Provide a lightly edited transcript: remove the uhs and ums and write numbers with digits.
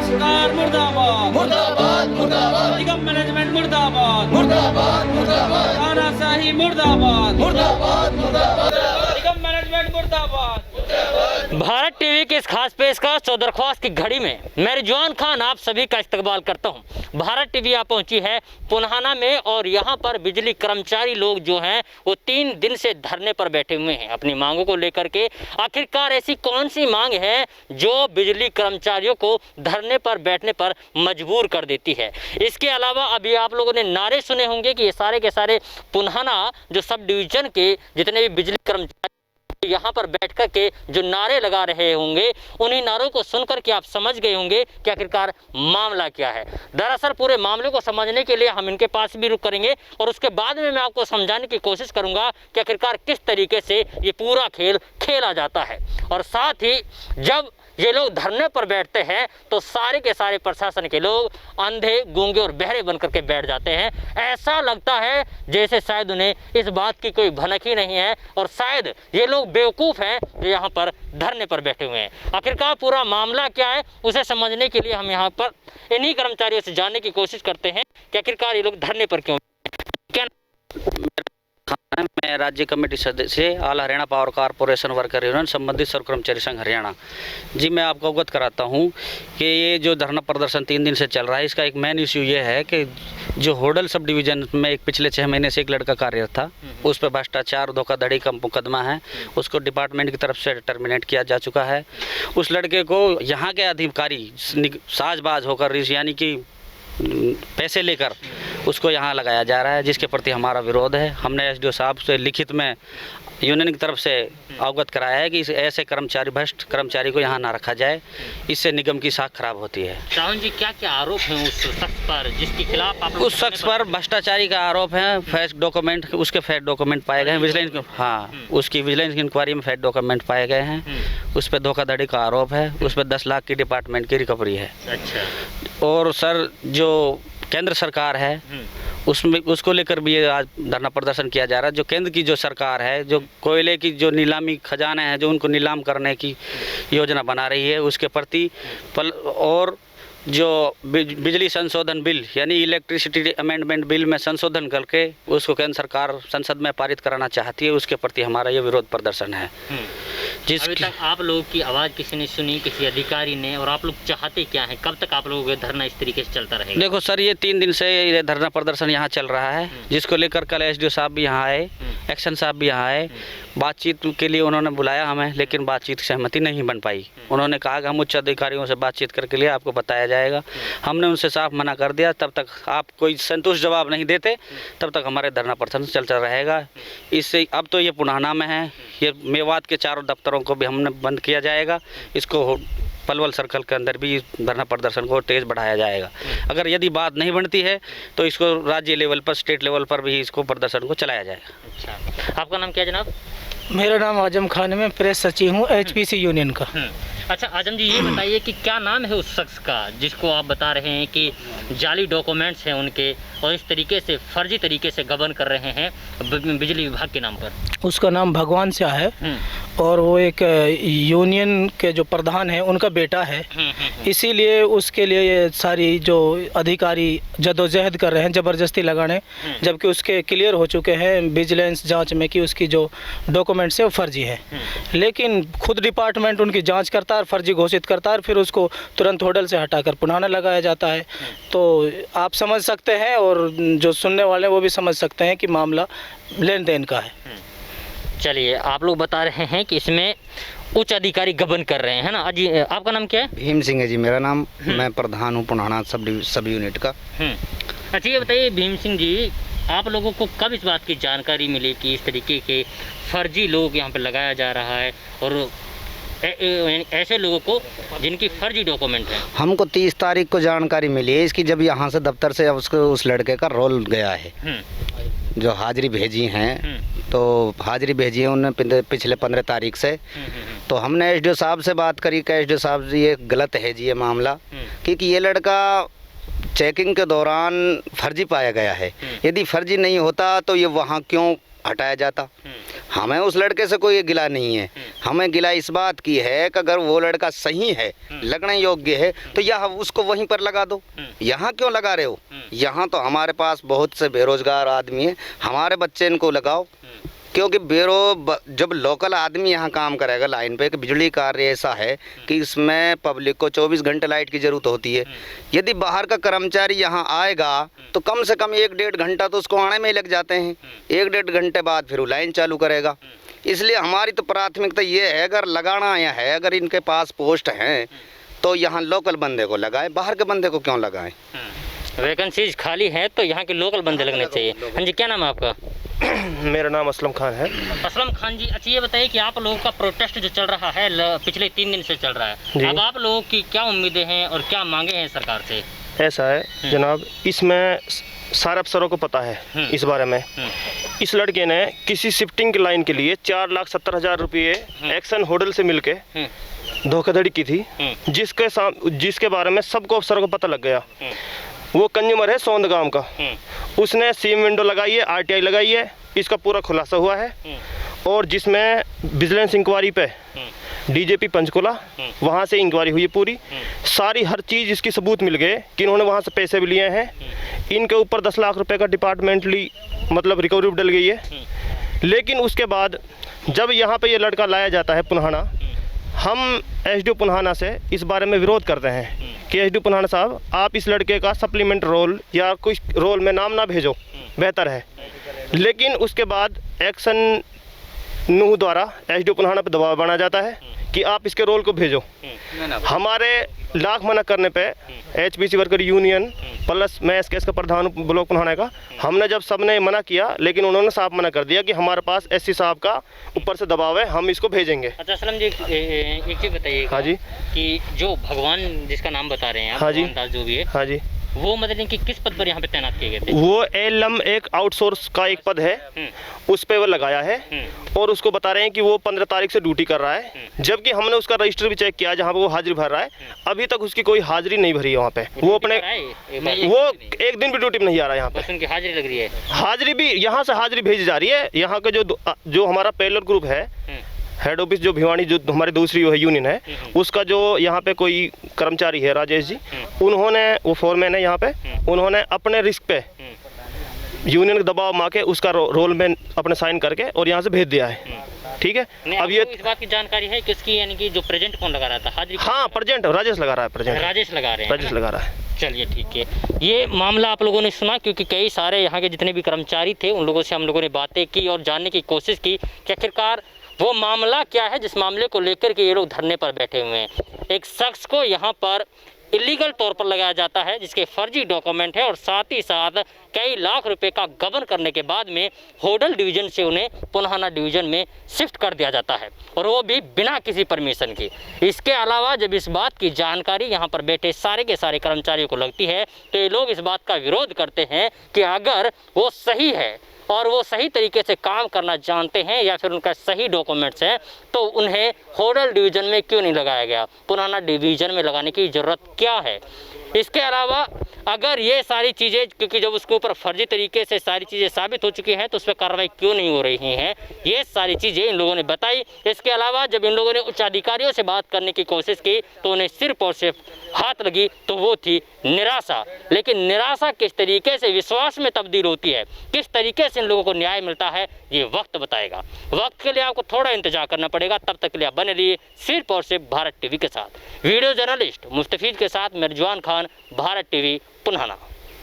सरकार मुर्दाबाद मुर्दाबाद मुर्दाबाद निगम मैनेजमेंट मुर्दाबाद मुर्दाबाद मुर्दाबाद तानाशाही मुर्दाबाद मुर्दाबाद मुर्दाबाद निगम मैनेजमेंट मुर्दाबाद। भारत टीवी की इस खास पेशकश चौदरख्वास्त की घड़ी में मैं रिजवान खान आप सभी का इस्तकबाल करता हूं। भारत टीवी यहाँ पहुंची है पुन्हाना में और यहाँ पर बिजली कर्मचारी लोग जो हैं वो 3 दिन से धरने पर बैठे हुए हैं अपनी मांगों को लेकर के। आखिरकार ऐसी कौन सी मांग है जो बिजली कर्मचारियों को धरने पर बैठने पर मजबूर कर देती है। इसके अलावा अभी आप लोगों ने नारे सुने होंगे कि ये सारे के सारे पुन्हाना जो सब डिवीज़न के जितने भी बिजली कर्मचारी यहाँ पर बैठ कर के जो नारे लगा रहे होंगे, उन्हीं नारों को सुनकर के आप समझ गए होंगे कि आखिरकार मामला क्या है। दरअसल पूरे मामले को समझने के लिए हम इनके पास भी रुक करेंगे और उसके बाद में मैं आपको समझाने की कोशिश करूंगा कि आखिरकार किस तरीके से ये पूरा खेल खेला जाता है। और साथ ही जब ये लोग धरने पर बैठते हैं तो सारे के सारे प्रशासन के लोग अंधे गूंगे और बहरे बनकर के बैठ जाते हैं। ऐसा लगता है जैसे शायद उन्हें इस बात की कोई भनक ही नहीं है और शायद ये लोग बेवकूफ़ हैं जो यहाँ पर धरने पर बैठे हुए हैं। आखिरकार पूरा मामला क्या है उसे समझने के लिए हम यहाँ पर इन्हीं कर्मचारियों से जानने की कोशिश करते हैं कि आखिरकार ये लोग धरने पर क्यों। क्या मैं राज्य कमेटी सदस्य all Haryana power corporation worker union संबंधित सर्व कर्मचारी संघ हरियाणा जी, मैं आपको अवगत कराता हूं कि ये जो धरना प्रदर्शन 3 दिन से चल रहा है, इसका एक मेन इश्यू ये है कि जो होडल सब डिवीज़न में एक पिछले 6 महीने से एक लड़का कार्यरत था, उस पर भ्रष्टाचार धोखाधड़ी का मुकदमा है, उसको डिपार्टमेंट की तरफ से टर्मिनेट किया जा चुका है। उस लड़के को यहाँ के अधिकारी साजबाज होकर यानी कि पैसे लेकर उसको यहाँ लगाया जा रहा है, जिसके प्रति हमारा विरोध है। हमने एसडीओ साहब से लिखित में यूनियन की तरफ से अवगत कराया है कि इस ऐसे कर्मचारी भ्रष्ट कर्मचारी को यहाँ ना रखा जाए, इससे निगम की साख खराब होती है। सावन जी क्या क्या आरोप हैं उस शख्स पर जिसके खिलाफ आप उस शख्स पर भ्रष्टाचारी का आरोप है, फेक डॉक्यूमेंट उसके फेक डॉक्यूमेंट पाए गए हैं विजिलेंस, हाँ उसकी विजिलेंस की इंक्वायरी में फेक डॉक्यूमेंट पाए गए हैं। उस पर धोखाधड़ी का आरोप है, उस पर 10 लाख की डिपार्टमेंट की रिकवरी है। अच्छा। और सर जो केंद्र सरकार है उसमें उसको लेकर भी ये आज धरना प्रदर्शन किया जा रहा है। जो केंद्र की जो सरकार है, जो कोयले की जो नीलामी खजाने हैं जो उनको नीलाम करने की योजना बना रही है, उसके प्रति और जो बिजली संशोधन बिल यानी इलेक्ट्रिसिटी अमेंडमेंट बिल में संशोधन करके उसको केंद्र सरकार संसद में पारित कराना चाहती है, उसके प्रति हमारा ये विरोध प्रदर्शन है। अभी तक आप लोगों की आवाज़ किसी ने सुनी, किसी अधिकारी ने, और आप लोग चाहते क्या हैं? कब तक आप लोगों का धरना इस तरीके से चलता रहेगा? देखो सर, ये 3 दिन से ये धरना प्रदर्शन यहाँ चल रहा है, जिसको लेकर कल एसडीओ साहब भी यहाँ आए, एक्शन साहब भी यहाँ आए। बातचीत के लिए उन्होंने बुलाया हमें, लेकिन बातचीत सहमति नहीं बन पाई। उन्होंने कहा कि हम उच्च अधिकारियों से बातचीत करके लिए आपको बताया जाएगा। हमने उनसे साफ मना कर दिया, तब तक आप कोई संतुष्ट जवाब नहीं देते तब तक हमारे धरना प्रदर्शन चलता रहेगा। इससे अब तो ये पुन्हाना में है, ये मेवात के 4 दफ्तरों को भी हमने बंद किया जाएगा। इसको पलवल सर्कल के अंदर भी धरना प्रदर्शन को तेज़ बढ़ाया जाएगा। अगर यदि बात नहीं बनती है तो इसको राज्य लेवल पर, स्टेट लेवल पर भी इसको प्रदर्शन को चलाया जाएगा। अच्छा, आपका नाम क्या जनाब? मेरा नाम आजम खान है, मैं प्रेस सचिव हूँ एचपीसी यूनियन का। अच्छा आजम जी, ये बताइए कि क्या नाम है उस शख्स का जिसको आप बता रहे हैं कि जाली डॉक्यूमेंट्स हैं उनके और इस तरीके से फर्जी तरीके से गबन कर रहे हैं बिजली विभाग के नाम पर? उसका नाम भगवान शाह है और वो एक यूनियन के जो प्रधान है उनका बेटा है। इसीलिए उसके लिए ये सारी जो अधिकारी जदोजहद कर रहे हैं ज़बरदस्ती लगाने, जबकि उसके क्लियर हो चुके हैं विजिलेंस जांच में कि उसकी जो डॉक्यूमेंट्स है वो फर्जी है। लेकिन खुद डिपार्टमेंट उनकी जांच करता है, फर्जी घोषित करता है, फिर उसको तुरंत होटल से हटाकर पुनः लगाया जाता है। तो आप समझ सकते हैं और जो सुनने वाले वो भी समझ सकते हैं कि मामला लेन देन का है। चलिए, आप लोग बता रहे हैं कि इसमें उच्च अधिकारी गबन कर रहे हैं ना। अजी, आपका नाम क्या है? भीम सिंह है जी मेरा नाम। मैं प्रधान हूँ पुन्हाना सब यूनिट का। अच्छा, ये बताइए भीम सिंह जी, आप लोगों को कब इस बात की जानकारी मिली कि इस तरीके के फर्जी लोग यहाँ पे लगाया जा रहा है और ऐसे लोगों को जिनकी फर्जी डॉक्यूमेंट है? हमको 30 तारीख को जानकारी मिली है इसकी, जब यहाँ से दफ्तर से उसको उस लड़के का रोल गया है, जो हाजिरी भेजी हैं। तो हाजिरी भेजी है उन्होंने पिछले 15 तारीख से। तो हमने एसडीओ साहब से बात करी कि एसडीओ साहब जी ये गलत है जी ये मामला, क्योंकि ये लड़का चेकिंग के दौरान फर्जी पाया गया है। यदि फर्जी नहीं होता तो ये वहाँ क्यों हटाया जाता। हमें उस लड़के से कोई गिला नहीं है, हमें गिला इस बात की है कि अगर वो लड़का सही है, लगने योग्य है, तो यहाँ उसको वहीं पर लगा दो। यहाँ क्यों लगा रहे हो? यहाँ तो हमारे पास बहुत से बेरोजगार आदमी हैं, हमारे बच्चे इनको लगाओ। क्योंकि जब लोकल आदमी यहाँ काम करेगा लाइन पे, कि बिजली कार्य ऐसा है कि इसमें पब्लिक को 24 घंटे लाइट की ज़रूरत होती है। यदि बाहर का कर्मचारी यहाँ आएगा तो कम से कम 1-1.5 घंटा तो उसको आने में ही लग जाते हैं। 1-1.5 घंटे बाद फिर वो लाइन चालू करेगा। इसलिए हमारी तो प्राथमिकता ये है, अगर लगाना आया है, अगर इनके पास पोस्ट हैं तो यहाँ लोकल बंदे को लगाएं, बाहर के बंदे को क्यों लगाएं? वैकेंसीज खाली है तो यहाँ के लोकल बंदे लगने चाहिए। हाँ जी, क्या नाम है आपका? मेरा नाम असलम खान है। असलम खान जी, अच्छा ये बताइए कि आप लोगों का प्रोटेस्ट जो चल रहा है पिछले 3 दिन से चल रहा है, अब आप लोगों की क्या उम्मीदें हैं और क्या मांगे हैं सरकार से? ऐसा है जनाब, इसमें सारे अफसरों को पता है इस बारे में। इस लड़के ने किसी शिफ्टिंग की लाइन के लिए 4,70,000 रुपये एक्शन होटल से मिलके धोखाधड़ी की थी, जिसके बारे में सबको अफसरों को पता लग गया। वो कंज्यूमर है सौंद गांव का, उसने सीम विंडो लगाई है, RTI लगाई है, इसका पूरा खुलासा हुआ है। और जिसमें विजिलेंस इंक्वायरी पे DJP पंचकुला, वहाँ से इंक्वायरी हुई है पूरी, सारी हर चीज़ इसकी सबूत मिल गए कि इन्होंने वहाँ से पैसे भी लिए हैं। इनके ऊपर 10 लाख रुपए का डिपार्टमेंटली मतलब रिकवरी डल गई है। लेकिन उसके बाद जब यहाँ पे ये लड़का लाया जाता है पुन्हाना, हम SDO पुन्हाना से इस बारे में विरोध करते हैं कि SDO पुन्हाना साहब, आप इस लड़के का सप्लीमेंट रोल या कुछ रोल में नाम ना भेजो, बेहतर है। लेकिन उसके बाद एक्शन नूह द्वारा SDO पुन्हाना पर दबाव बना जाता है कि आप इसके रोल को भेजो। हमारे लाख मना करने पे HPC वर्कर यूनियन प्लस मैं SKS का प्रधान ब्लॉक पुन्हाना का, हमने जब सबने मना किया, लेकिन उन्होंने साफ मना कर दिया कि हमारे पास SC साहब का ऊपर से दबाव है, हम इसको भेजेंगे। अच्छा असलम जी, एक चीज़ बताइए। हाँ जी। कि जो भगवान जिसका नाम बता रहे हैं आप, हाँ जी, दास जो भी है, हाँ जी, वो मतलब कि किस पद पर यहाँ पे तैनात किए गए थे? वो LM एक आउटसोर्स का एक पद है, उस पे वो लगाया है और उसको बता रहे हैं कि वो 15 तारीख से ड्यूटी कर रहा है। जबकि हमने उसका रजिस्टर भी चेक किया जहाँ पे वो हाजिरी भर रहा है, अभी तक उसकी कोई हाजिरी नहीं भरी है वहाँ पे। वो अपने वो एक दिन भी ड्यूटी में नहीं आ रहा है यहाँ पे। उनकी हाजिरी लग रही है, हाजिरी भी यहाँ से हाजिरी भेजी जा रही है। यहाँ का जो हमारा पेलर ग्रुप है, हेड ऑफिस जो भिवानी, जो हमारी दूसरी है यूनियन है, उसका जो यहाँ पे कोई कर्मचारी है राजेश जी, उन्होंने, वो फोरमैन है यहाँ पे, उन्होंने अपने रिस्क पे यूनियन का दबाव मार के उसका रोल में अपने साइन करके और यहाँ से भेज दिया है। ठीक है, अब ये इस बात की जानकारी है कि उसकी यानी कि जो प्रेजेंट कौन लगा रहा था हाजिरी? हाँ, प्रेजेंट राजेश लगा रहा है, प्रेजेंट राजेश लगा रहे हैं, राजेश लगा रहा है। चलिए ठीक है, ये मामला आप लोगों ने सुना, क्योंकि कई सारे यहाँ के जितने भी कर्मचारी थे उन लोगों से हम लोगों ने बातें की और जानने की कोशिश की कि आखिरकार वो मामला क्या है जिस मामले को लेकर के ये लोग धरने पर बैठे हुए हैं। एक शख्स को यहाँ पर इलीगल तौर पर लगाया जाता है जिसके फर्जी डॉक्यूमेंट है और साथ ही साथ कई लाख रुपए का गबन करने के बाद में होडल डिवीज़न से उन्हें पुन्हाना डिवीज़न में शिफ्ट कर दिया जाता है, और वो भी बिना किसी परमिशन की। इसके अलावा जब इस बात की जानकारी यहाँ पर बैठे सारे के सारे कर्मचारियों को लगती है तो ये लोग इस बात का विरोध करते हैं कि अगर वो सही है और वो सही तरीके से काम करना जानते हैं या फिर उनका सही डॉक्यूमेंट्स हैं, तो उन्हें होडल डिवीज़न में क्यों नहीं लगाया गया, पुराना डिवीज़न में लगाने की ज़रूरत क्या है। इसके अलावा अगर ये सारी चीज़ें, क्योंकि जब उसके ऊपर फर्जी तरीके से सारी चीज़ें साबित हो चुकी हैं तो उस पर कार्रवाई क्यों नहीं हो रही हैं, ये सारी चीज़ें इन लोगों ने बताई। इसके अलावा जब इन लोगों ने उच्च अधिकारियों से बात करने की कोशिश की तो उन्हें सिर्फ और सिर्फ हाथ लगी, तो वो थी निराशा। लेकिन निराशा किस तरीके से विश्वास में तब्दील होती है, किस तरीके से इन लोगों को न्याय मिलता है, ये वक्त बताएगा। वक्त के लिए आपको थोड़ा इंतजार करना पड़ेगा, तब तक के लिए आप बने रहिए सिर्फ और सिर्फ भारत टीवी के साथ। वीडियो जर्नलिस्ट मुस्तफीद के साथ मैं रिजवान खान, भारत टीवी पुन्हाना।